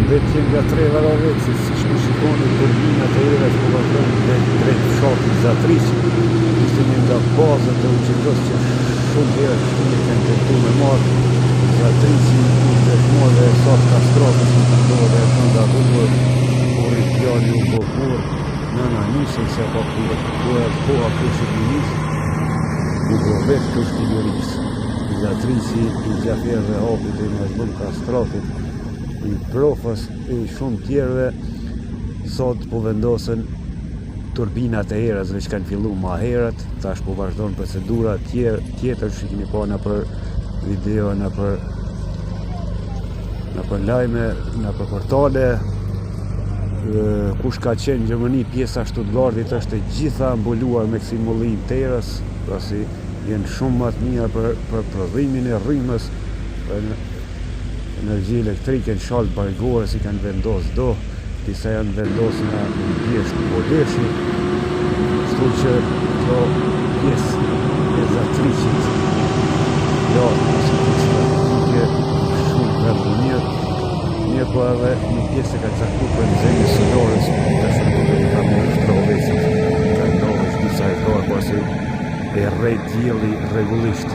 Vetë nga 3 varovet, si shikoni turbinat e ere që vazhdojnë drejt fshatit Zatris. Ishte një nga bazët e UÇK-s që shumë herë shumë kanë tentuar me marrë. Zatrisi i dëshmorëve e sot kastratës në të ndodhe e të ndarruar, por i pjali u bokur, nëna nisën se po koha këshilliris, u vetë këshilliris. Zatrisi i Gjafer dhe hapit e Mazlum kastratit, i profës e shumë tjerëve, sot po vendosen turbinat e erësve që kanë fillu ma herët, tash po vazhdojnë procedura tjetër që keni pa në për video, në për lajme, në për portale. Kush ka qenë në Gjermani, pjesa Stuttgartit është e gjitha mbuluar me kësi mullim të erës, pasi jenë shumë më të mira për prodhimin e rrymës, energji elektrike në shalë bargore si kanë vendosë do, disa janë vendosë në pjesë Bodeshi, shtu që kjo pjesë e Zatrisit, jo, nësë të strategike, shumë mirë po edhe një pjesë e ka caktu për në zemë sëdorës, të shumë të ka më nështrovesit, ka ndohë disa hektarë, pasi e rejt djeli regullisht.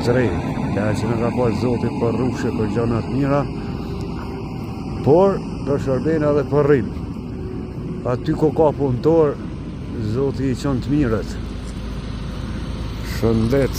Të rej, ka që në ka pas Zotit për rrushe, për gjanat mira, por për shërbena dhe për rrim. Aty ko ka punëtor, Zotit i qënë të mirët. Shëndet.